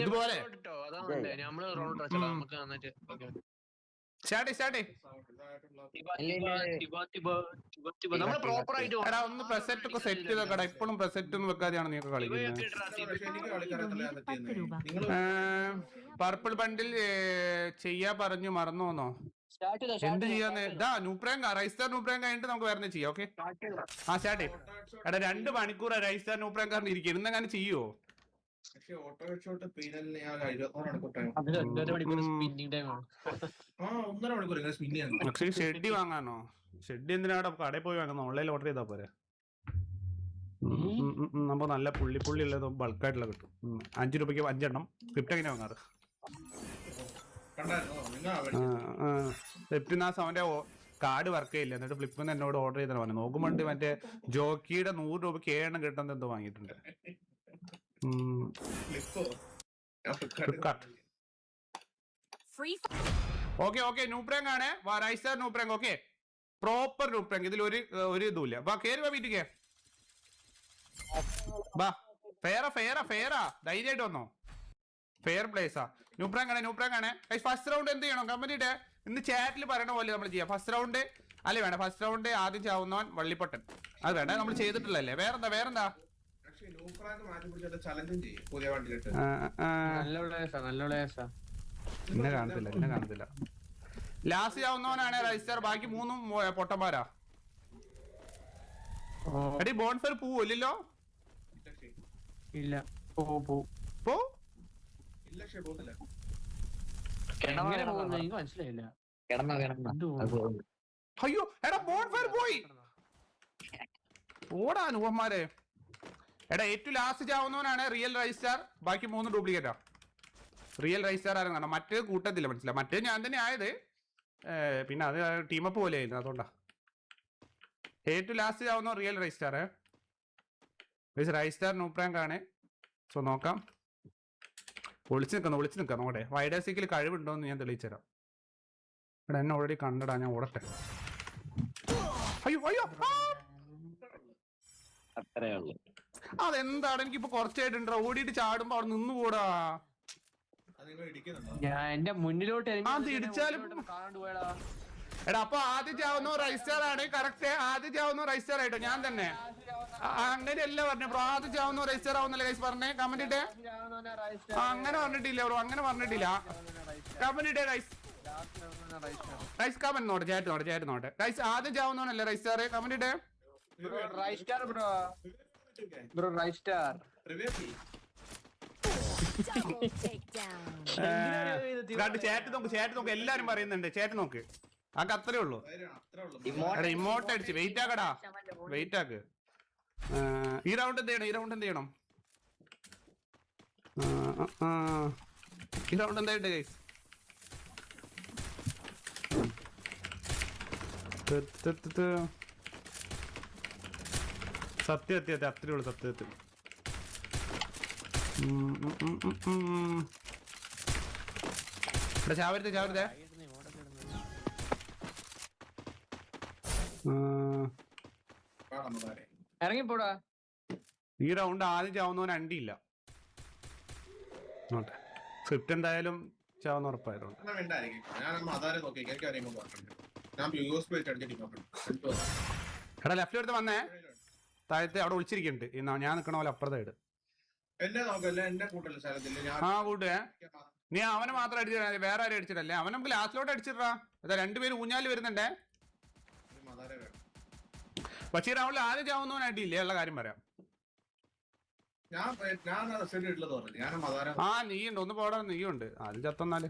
ഇതുപോലെ എടാ ഒന്ന് പ്രസെറ്റ് ഒക്കെ സെറ്റ് ചെയ്തോക്കടാ. ഇപ്പോഴും പ്രസെറ്റ് ഒന്നും വെക്കാതെയാണ് നീ കളിക്കുന്നത്. പർപ്പിൾ ബണ്ടിൽ ചെയ്യാ പറഞ്ഞു മറന്നോന്നോ? എന്ത് ചെയ്യാന്ന് ഇതാ നൂപ്രാങ്ക റൈസ്റ്റാർ നൂപ്രാങ്ക കഴിഞ്ഞിട്ട് നമുക്ക് വേറെ ചെയ്യാം. ഓക്കെ ആ സ്റ്റാർട്ട് എടാ 2 മണിക്കൂർ റൈസ്റ്റാർ നൂപ്രാങ്കാരൻ ഇരിക്കും. ഇന്നെങ്ങനെ ചെയ്യോ? പക്ഷേ ഷെഡ് വാങ്ങാനോ? ഷെഡ് എന്തിനാ കടയിൽ പോയി വാങ്ങുന്നു? ഓൺലൈനിൽ ഓർഡർ ചെയ്താ പോരെ. നമുക്ക് നല്ല പുള്ളി ഉള്ളത് ബൾക്കായിട്ടുള്ള കിട്ടും. 5 രൂപയ്ക്ക് 5 എണ്ണം. ഫ്ലിപ്റ്റ് എങ്ങനെ വാങ്ങാറ്? ഫ്ലിപ്റ്റിനാസ് അവന്റെ കാർഡ് വർക്ക് ചെയ്യില്ല. എന്നിട്ട് ഫ്ലിപ്പിന്ന് എന്നോട് ഓർഡർ ചെയ്താൽ പറഞ്ഞു. നോക്കുമ്പോണ്ട് മറ്റേ ജോക്കിയുടെ 100 രൂപയ്ക്ക് 7 എണ്ണം കിട്ടുന്നത് എന്തോ വാങ്ങിയിട്ടുണ്ട്. ഓക്കെ നൂപ്രാങ്ക് ആണ്. റൈസ്റ്റാർ നൂപ്രാങ്ക്. ഓക്കെ പ്രോപ്പർ നൂപ്രാങ്ക്. ഇതിൽ ഒരു ഇതുമില്ല. വാ കേറി വാ വീട്ടിക്ക്. വാ ഫെയറാ ധൈര്യമായിട്ട് വന്നോ. ഫെയർ പ്ലേസാ. നൂപ്രാങ്ക് ആണ്. ഫസ്റ്റ് റൗണ്ട് എന്ത് ചെയ്യണം? കമ്പനിയുടെ ഇന്ന് ചാറ്റിൽ പറയണ പോലെ നമ്മൾ ചെയ്യാം. ഫസ്റ്റ് റൗണ്ട് അല്ലേ വേണ്ട. ഫസ്റ്റ് റൗണ്ട് ആദ്യം ചാവുന്നവൻ വള്ളിപ്പൊട്ടൻ. അത് വേണ്ട, നമ്മൾ ചെയ്തിട്ടില്ലല്ലേ. വേറെന്താ എന്നെ കാണത്തില്ല. ലാസ്റ്റ് ചാവുന്നവനാണ് രജിസ്റ്റർ. ബാക്കി 3 പൊട്ടന്മാരാ. എടി ബോൺഫയർ പോവില്ലല്ലോ. ഇല്ല പോ മനസ്സിലായില്ല. അയ്യോ എടാ ബോൺഫയർ പോയി. ഓടാ നുവന്മാരെ. എടാ ഏറ്റവും ലാസ്റ്റ് ചാവുന്നവനാണ് റിയൽ റൈസ്റ്റാർ. ബാക്കി 3 ഡ്യൂപ്ലിക്കേറ്റാ. റിയൽ റൈസ്റ്റാർ ആരും കാണാം. മറ്റേ കൂട്ടത്തില്ല. മനസ്സിലായി. മറ്റേ ഞാൻ തന്നെ ആയത്. പിന്നെ അത് ടീമപ്പ് പോലെ ആയിരുന്നു. അതുകൊണ്ടാ ഏറ്റവും ലാസ്റ്റ് ചാവുന്ന റിയൽ റൈസ്റ്റാർ. റൈസ്റ്റാർ നൂപ്രാങ്ക് ആണ്. സോ നോക്കാം. ഒളിച്ചു നിൽക്കാം. നോട്ടെ വൈഡേഴ്സിക്കിൽ കഴിവുണ്ടോന്ന് ഞാൻ തെളിയിച്ചു തരാം. എടാ എന്നെ ഓൾറെഡി കണ്ടടാ. ഞാൻ ഓടട്ടെ. അയ്യോ അതെന്താണ്? എനിക്കിപ്പോ കുറച്ചായിട്ടുണ്ടോ ഓടിയിട്ട് ചാടുമ്പോ അവിടെ നിന്നുകൂടാ. എന്റെ മുന്നിലോട്ട് ഇടിച്ചാലും എടാ അപ്പൊ ആദ്യം ചാവുന്ന റൈസ്റ്റാർ ആണ്. കറക്റ്റ് ആദ്യം ചാവുന്ന റൈസ്റ്റാർ ആയിട്ടോ. ഞാൻ തന്നെ അങ്ങനെയല്ല പറഞ്ഞു ബ്രോ. ആദ്യം ചാവുന്ന റൈസ്റ്റാർ ആവുന്നല്ലേ ഗൈസ് പറഞ്ഞേ? കമന്റ് ഇട്ടേ. അങ്ങനെ പറഞ്ഞിട്ടില്ല ബ്രോ. അങ്ങനെ പറഞ്ഞിട്ടില്ല. കമന്റ് ഇട്ടേ ഗൈസ്. കമന്റ് നോട്ടെ. ചാറ്റ് നോട്ടെ ഗൈസ്. ആദ്യം ചാവുന്നവനല്ലേ റൈസ്റ്റാർ? കമന്റ് ഇട്ടേ. ചാറ്റ് നോക്ക്. എല്ലാരും പറയുന്നുണ്ട്. ചാറ്റ് നോക്ക്. ആക്ക് അത്രേ ഉള്ളൂ. ഇമോട്ട് അടിച്ച് വെയിറ്റ് ആക്കടാ. വെയിറ്റ് ആക്ക്. ഈ റൗണ്ട് എന്ത് ചെയ്യണം? ഈ റൗണ്ട് എന്തായിട്ട് ഗൈസ്? സത്യം അത്രേ ഉള്ളൂ. സത്യത്തിൽ ചാവരുതേ. ഇറങ്ങിപ്പോടാ. ഈ റൗണ്ട് ആദ്യം ചാവുന്നവൻ അണ്ടിയില്ല. സ്വിഫ്റ്റ് എന്തായാലും ചാവുന്ന ഉറപ്പായതുകൊണ്ട്. എടാ ലെഫ്റ്റ് എടുത്ത് വന്നേ. താഴത്തെ അവിടെ വിളിച്ചിരിക്കുന്നുണ്ട്. ഞാൻ നിക്കണ പോലെ അപ്പുറത്തായിട്ട്. ആ കൂട്ടേ നീ അവനെ മാത്രം അടിച്ചിട്ടാ. വേറെ ആരും അടിച്ചിട്ടല്ലേ? അവൻ നമുക്ക് ലാസ്റ്റിലോട്ട് അടിച്ചിട്ടാ. അതാ 2 പേര് ഊഞ്ഞാല് വരുന്നുണ്ടേ. പക്ഷേ ഈ റൗണ്ടിൽ ആദ്യം ചാവുന്നവനായിട്ടില്ലേ ഉള്ള കാര്യം പറയാം. നീയുണ്ട്. ഒന്ന് പോടാ. നീയുണ്ട്. ആദ്യം ചത്തന്നാല്